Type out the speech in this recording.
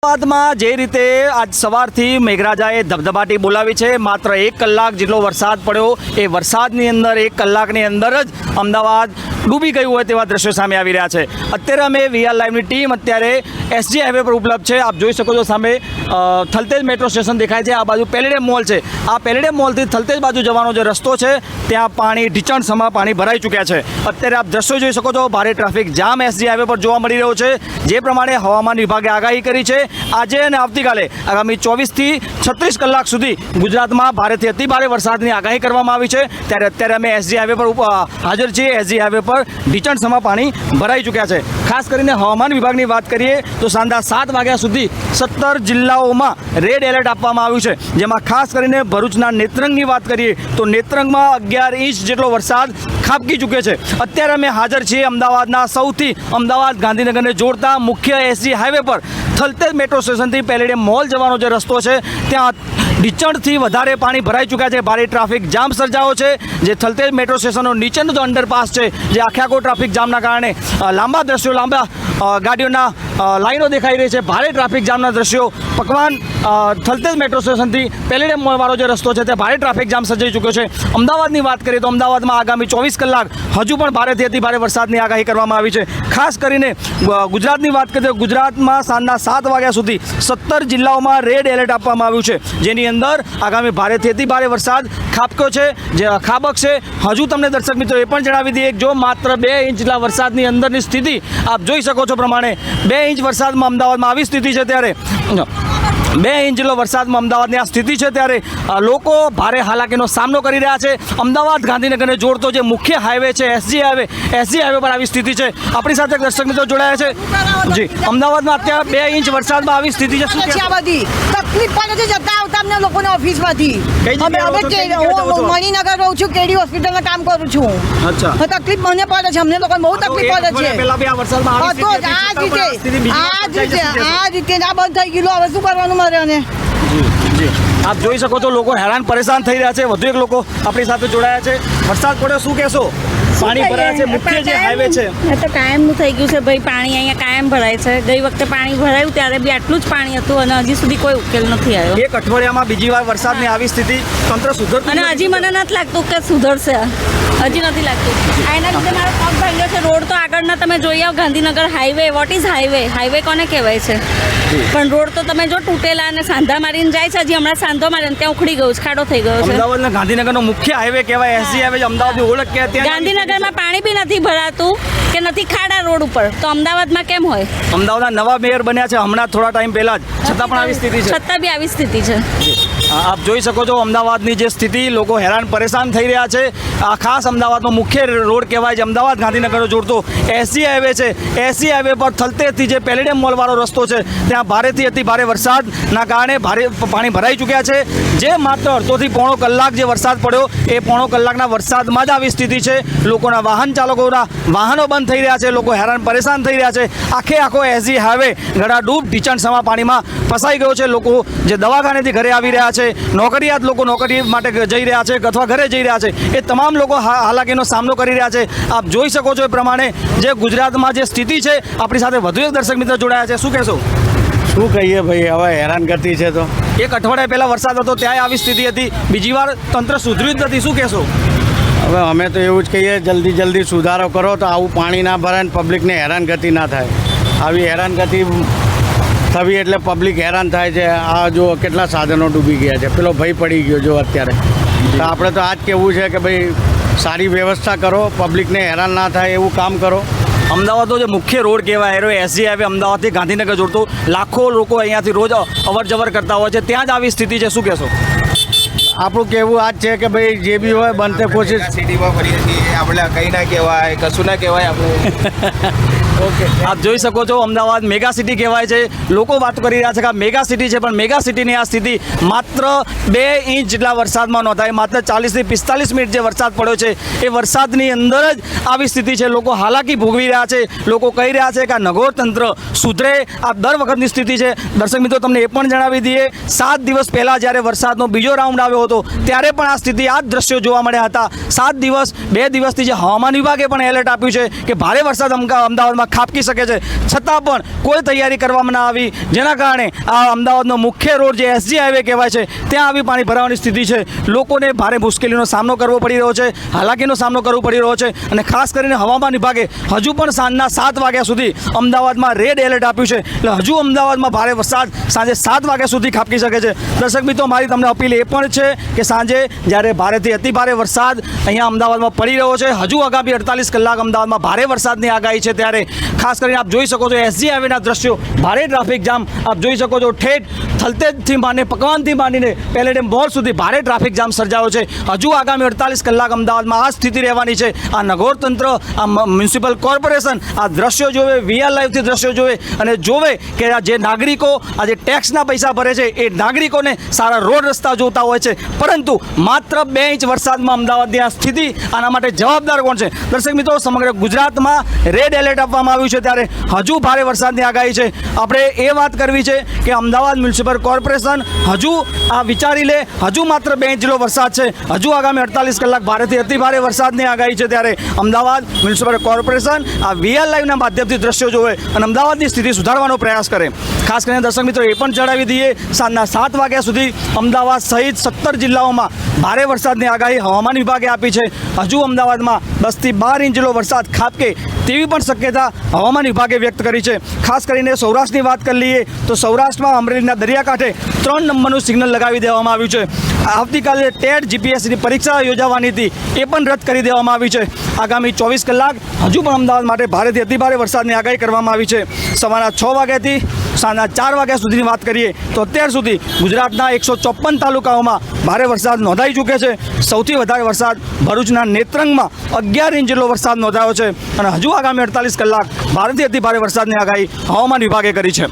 અમદાવાદમાં જે રીતે આજ સવારથી મેઘરાજાએ ધબધબાટી બોલાવી છે, માત્ર 1 કલાક જેટલો વરસાદ પડ્યો. એ વરસાદની અંદર 1 કલાકની અંદર જ અમદાવાદ ડૂબી ગયું હોય તેવા દ્રશ્યો સામે આવી રહ્યા છે. અત્યારે અમે વીઆર લાઈવની ટીમ અત્યારે એસજી હાઈવે પર ઉપલબ્ધ છે. આપ જોઈ શકો છો સામે થલતેજ મેટ્રો સ્ટેશન દેખાય છે. આ બાજુ પેલેડિયમ મોલ છે. આ પેલેડિયમ મોલથી થલતેજ બાજુ જવાનો જે રસ્તો છે ત્યાં પાણી ઢીચણસમાં પાણી ભરાઈ ચૂક્યા છે. અત્યારે આપ દ્રશ્યો જોઈ શકો છો. ભારે ટ્રાફિક જામ એસજી હાઈવે પર જોવા મળી રહ્યો છે. જે પ્રમાણે હવામાન વિભાગે આગાહી કરી છે, આજે અને આવતીકાલે આગામી 24 થી 36 કલાક સુધી ગુજરાતમાં ભારેથી અતિ ભારે વરસાદની આગાહી કરવામાં આવી છે. ત્યારે અત્યારે અમે એસજી હાઈવે પર હાજર છીએ. એસજી હાઈવે પર ઢીચણસમાં પાણી ભરાઈ ચૂક્યા છે. ખાસ કરીને હવામાન વિભાગની વાત કરીએ તો સાંજના 7 વાગ્યા સુધી 17 જિલ્લાઓમાં રેડ એલર્ટ આપવામાં આવ્યું છે. જેમાં ખાસ કરીને ભરૂચના નેત્રંગની વાત કરીએ તો નેત્રંગમાં 11 ઇંચ જેટલો વરસાદ ખાબકી ચૂક્યો છે. અત્યારે અમે હાજર છીએ અમદાવાદના સૌથી અમદાવાદ ગાંધીનગરને જોડતા મુખ્ય એસજી હાઈવે પર. થલતેજ મેટ્રો સ્ટેશનથી પેલેડિયમ મોલ જવાનો જે રસ્તો છે ત્યાં ઢીચણથી વધારે પાણી ભરાઈ ચૂક્યા છે. ભારે ટ્રાફિક જામ સર્જાયો છે. જે થલતેજ મેટ્રો સ્ટેશનનો નીચેનો જે અંડરપાસ છે, જે આખે આખો ટ્રાફિક જામના કારણે લાંબા ગાડીઓના લાઈનો દેખાઈ રહી છે. ભારે ટ્રાફિક જામના દ્રશ્યો પકવાન થલતેજ મેટ્રો સ્ટેશનથી પેલેડિયમ મોલવાળો જે રસ્તો છે તે ભારે ટ્રાફિક જામ સર્જાઈ ચૂક્યો છે. અમદાવાદની વાત કરીએ તો અમદાવાદમાં આગામી 24 કલાક હજુ પણ ભારેથી અતિ ભારે વરસાદની આગાહી કરવામાં આવી છે. ખાસ કરીને ગુજરાતની વાત કરીએ તો ગુજરાતમાં સાંજના 7 વાગ્યા સુધી 17 જિલ્લાઓમાં રેડ એલર્ટ આપવામાં આવ્યું છે. જેની અંદર આગામી ભારેથી અતિ ભારે વરસાદ ખાબક્યો છે, જે ખાબકશે. હજુ તમને દર્શક મિત્રો એ પણ જણાવી દઈએ જો માત્ર 2 ઇંચ જેટલા વરસાદની અંદરની સ્થિતિ આપ જોઈ શકો છો પ્રમાણે 2 ઇંચ વરસાદમાં અમદાવાદમાં આવી સ્થિતિ છે. ત્યારે 2 ઇંચ જેટલો વરસાદમાં અમદાવાદની આ સ્થિતિ છે. ત્યારે લોકો ભારે હાલાકીનો સામનો કરી રહ્યા છે. અમદાવાદ ગાંધીનગરને જોડતો જે મુખ્ય હાઈવે છે એસજી હાઈવે પર આવી સ્થિતિ છે. આપણી સાથે દર્શક મિત્રો જોડાયા છે. જી, અમદાવાદમાં અત્યારે 2 ઇંચ વરસાદમાં આવી સ્થિતિ છે. શું છે? આ બધી તકલીફ પડે છે જતા આવતા અમને લોકોને ઓફિસમાંથી. હું મણિનગર રહું છું, કેડી હોસ્પિટલમાં કામ કરું છું. અચ્છા, તકલીફ મને પડે છે, અમને લોકોને બહુ તકલીફ પડે છે. પહેલા બી આ વરસાદમાં આવી આ રીતે આ બંધ થઈ ગયું. હવે શું કરવાનું મારે? અને આપ જોઈ શકો છો લોકો હેરાન પરેશાન થઈ રહ્યા છે. વધુ એક લોકો આપણી સાથે જોડાયા છે. વરસાદ પડ્યો, શું કહેશો? પાણી ભરાય છે. મુખ્ય જે હાઈવે છે તો કાયમનું થઈ ગયું છે ભાઈ. પાણી અહીંયા કાયમ ભરાય છે. ગઈ વખતે પાણી ભરાયું ત્યારે બી આટલું જ પાણી હતું અને હજી સુધી કોઈ ઉકેલ નથી આવ્યો. 1 અઠવાડિયામાં બીજી વાર વરસાદની આવી સ્થિતિ. તંત્ર સુધરતું અને હજી મને નથી લાગતું કે સુધરશે. હજી નથી લાગતું. એના લીધે મારો પગ ભાંગ્યો છે. રોડ તો આગળના તમે જોઈ આવો. Gandhinagar highway, what is highway? Highway કોને કહેવાય છે? પણ રોડ તો તમે જો તૂટેલા અને સાંધા મારીને જાય છે. હજી હમણાં સાંધો મારીને ત્યાં ઉખડી ગયું છે, ખાડો થઈ ગયો છે. અમદાવાદના ગાંધીનગરનો મુખ્ય હાઈવે કહેવાય એસજી હાઈવે. અમદાવાદની ઓળખ કે ત્યાં ગાંધીનગરમાં પાણી બી નથી ભરાતું કે નથી ખાડા રોડ ઉપર, તો અમદાવાદમાં કેમ હોય? અમદાવાદના નવા મેયર બન્યા છે હમણાં થોડા ટાઈમ પહેલા જ, છતાં પણ આવી સ્થિતિ છે. છતાં બી આવી સ્થિતિ છે. આપ જોઈ શકો છો અમદાવાદની જે સ્થિતિ. લોકો હેરાન પરેશાન થઈ રહ્યા છે. આ ખાસ અમદાવાદનો મુખ્ય રોડ કહેવાય છે અમદાવાદ ગાંધીનગર જોડતો એસજી હાઈવે છે. એસજી હાઈવે પર થલતેજથી જે પેલેડિયમ મોલવાળો રસ્તો છે ત્યાં ભારેથી અતિ ભારે વરસાદના કારણે ભારે પાણી ભરાઈ ચૂક્યા છે. જે માત્ર અડધોથી પોણો કલાક જે વરસાદ પડ્યો એ પોણો કલાકના વરસાદમાં જ આવી સ્થિતિ છે. લોકોના વાહન ચાલકોના વાહનો બંધ થઈ રહ્યા છે. લોકો હેરાન પરેશાન થઈ રહ્યા છે. આખે આખો એસજી હાઈવે ગળાડૂબ ઢીચણસમા પાણીમાં ફસાઈ ગયો છે. લોકો જે દવાખાનેથી ઘરે આવી રહ્યા છે, નોકરિયાત લોકો નોકરી માટે જઈ રહ્યા છે અથવા ઘરે જઈ રહ્યા છે, એ તમામ લોકો હાલાકીનો સામનો કરી રહ્યા છે. આપ જોઈ શકો છો એ પ્રમાણે જે ગુજરાતમાં જે સ્થિતિ છે. આપણી સાથે વધુ એક દર્શક મિત્ર જોડાયા છે. શું કહેશો? શું કહીએ ભાઈ, હવે હેરાનગતિ છે. તો 1 અઠવાડિયા પહેલાં વરસાદ હતો ત્યાંય આવી સ્થિતિ હતી. બીજી વાર તંત્ર સુધર્યું જ નથી. શું કહેશો? હવે અમે તો એવું જ કહીએ જલ્દી સુધારો કરો તો આવું પાણી ના ભરાય ને પબ્લિકને હેરાનગતિ ના થાય. આવી હેરાનગતિ થવી એટલે પબ્લિક હેરાન થાય છે. આ જો કેટલા સાધનો ડૂબી ગયા છે. પેલો ભય પડી ગયો જો અત્યારે. તો આપણે તો આ જ કહેવું છે કે ભાઈ સારી વ્યવસ્થા કરો, પબ્લિકને હેરાન ના થાય એવું કામ કરો. અમદાવાદનો જે મુખ્ય રોડ કહેવાય એ એસજી હાઈવે અમદાવાદથી ગાંધીનગર જોડતો લાખો લોકો અહીંયાથી રોજ અવર જવર કરતા હોય છે. ત્યાં જ આવી સ્થિતિ છે. શું કહેશો? આપણું કહેવું આ જ છે કે ભાઈ જે બી હોય બનતે કોશિશ. સિટીમાં ફરીએ છીએ આપણે, કંઈ ના કહેવાય, કશું ના કહેવાય આપણું. ઓકે, આપ જોઈ શકો છો અમદાવાદ મેગા સિટી કહેવાય છે. લોકો વાત કરી રહ્યા છે કે આ મેગા સિટી છે, પણ મેગા સિટીની આ સ્થિતિ માત્ર 2 ઇંચ જેટલા વરસાદમાં નોંધાય. માત્ર 40 થી 45 મિનિટ જે વરસાદ પડ્યો છે એ વરસાદની અંદર જ આવી સ્થિતિ છે. લોકો હાલાકી ભોગવી રહ્યા છે. લોકો કહી રહ્યા છે કે આ નગોર તંત્ર સુધરે. આ દર વખતની સ્થિતિ છે. દર્શક મિત્રો તમને એ પણ જણાવી દઈએ 7 દિવસ પહેલાં જ્યારે વરસાદનો બીજો રાઉન્ડ આવ્યો હતો ત્યારે પણ આ સ્થિતિ, આ જ દ્રશ્યો જોવા મળ્યા હતા. 7 દિવસ 2 દિવસથી જે હવામાન વિભાગે પણ એલર્ટ આપ્યું છે કે ભારે વરસાદ અમદાવાદમાં ખાબકી શકે છે, છતાં પણ કોઈ તૈયારી કરવામાં ના આવી, જેના કારણે આ અમદાવાદનો મુખ્ય રોડ જે SG હાઈવે કહેવાય છે ત્યાં આવી પાણી ભરાવાની સ્થિતિ છે. લોકોને ભારે મુશ્કેલીનો સામનો કરવો પડી રહ્યો છે, હાલાકીનો સામનો કરવો પડી રહ્યો છે. અને ખાસ કરીને હવામાન વિભાગે હજુ પણ સાંજના 7 વાગ્યા સુધી અમદાવાદમાં રેડ એલર્ટ આપ્યું છે. એટલે હજુ અમદાવાદમાં ભારે વરસાદ સાંજે 7 વાગ્યા સુધી ખાબકી શકે છે. દર્શક મિત્રો, મારી તમને અપીલ એ પણ છે કે સાંજે જ્યારે ભારેથી અતિ ભારે વરસાદ અહીંયા અમદાવાદમાં પડી રહ્યો છે, હજુ આગામી 48 કલાક અમદાવાદમાં ભારે વરસાદની આગાહી છે, ત્યારે ખાસ કરીને આપ જોઈ શકો છો SG હાઈવેના દ્રશ્યો, ભારે ટ્રાફિક જામ આપ જોઈ શકો છો. ઠેઠ થલતેજથી માંડીને પકવાનથી માંડીને પેલેડિયમ મોલ સુધી ભારે ટ્રાફિક જામ સર્જાયો છે. હજુ આગામી 48 કલાક અમદાવાદમાં આ સ્થિતિ રહેવાની છે. આ નગર તંત્ર, આ મ્યુનિસિપલ કોર્પોરેશન આ દ્રશ્યો જોવે, VR લાઈવથી દ્રશ્યો જોવે અને જોવે કે આ જે નાગરિકો આજે ટેક્સના પૈસા ભરે છે એ નાગરિકોને સારા રોડ રસ્તા જોતા હોય છે, પરંતુ માત્ર 2 ઇંચ વરસાદમાં અમદાવાદની આ સ્થિતિ, આના માટે જવાબદાર કોણ છે? દર્શક મિત્રો, સમગ્ર ગુજરાતમાં રેડ એલર્ટ આપવામાં આવ્યું છે, ત્યારે હજુ ભારે વરસાદની આગાહી છે. આપણે એ વાત કરવી છે કે અમદાવાદ મ્યુનિસિપલ કોર્પોરેશન હજુ આ વિચારી લે, હજુ માત્ર 2 ઇંચ જેટલો વરસાદ છે, હજુ આગામી 48 કલાક ભારેથી અતિ ભારે વરસાદની આગાહી છે, ત્યારે અમદાવાદ મ્યુનિસિપલ કોર્પોરેશન આ VR લાઈવના માધ્યમથી દ્રશ્યો જોવે અને અમદાવાદની સ્થિતિ સુધારવાનો પ્રયાસ કરે. ખાસ કરીને દર્શક મિત્રો એ પણ જણાવી દઈએ, સાંજના 7 વાગ્યા સુધી અમદાવાદ સહિત 17 જિલ્લાઓમાં ભારે વરસાદની આગાહી હવામાન વિભાગે આપી છે. હજુ અમદાવાદમાં 10 થી 12 ઇંચ જેટલો વરસાદ ખાબકે તેવી પણ શક્યતા હવામાન વિભાગે વ્યક્ત કરી છે. ખાસ કરીને સૌરાષ્ટ્રની વાત કરી લઈએ તો સૌરાષ્ટ્રમાં અમરેલીના દરિયાકાંઠે 3 નંબરનું સિગ્નલ લગાવી દેવામાં આવ્યું છે. આવતીકાલે ટેટ GPSCની પરીક્ષા યોજાવાની હતી, એ પણ રદ કરી દેવામાં આવી છે. આગામી 24 કલાક હજુ પણ અમદાવાદ માટે ભારેથી અતિભારે વરસાદની આગાહી કરવામાં આવી છે. સવારના 6 વાગ્યાથી સાંજના 4 વાગ્યા સુધીની વાત કરીએ તો અત્યાર સુધી ગુજરાતના 154 તાલુકાઓમાં ભારે વરસાદ નોંધાઈ ચૂક્યો છે. સૌથી વધારે વરસાદ ભરૂચના નેત્રંગમાં 11 ઇંચ જેટલો વરસાદ નોંધાયો છે અને હજુ આગામી 48 કલાક ભારેથી અતિભારે વરસાદની આગાહી હવામાન વિભાગે કરી છે.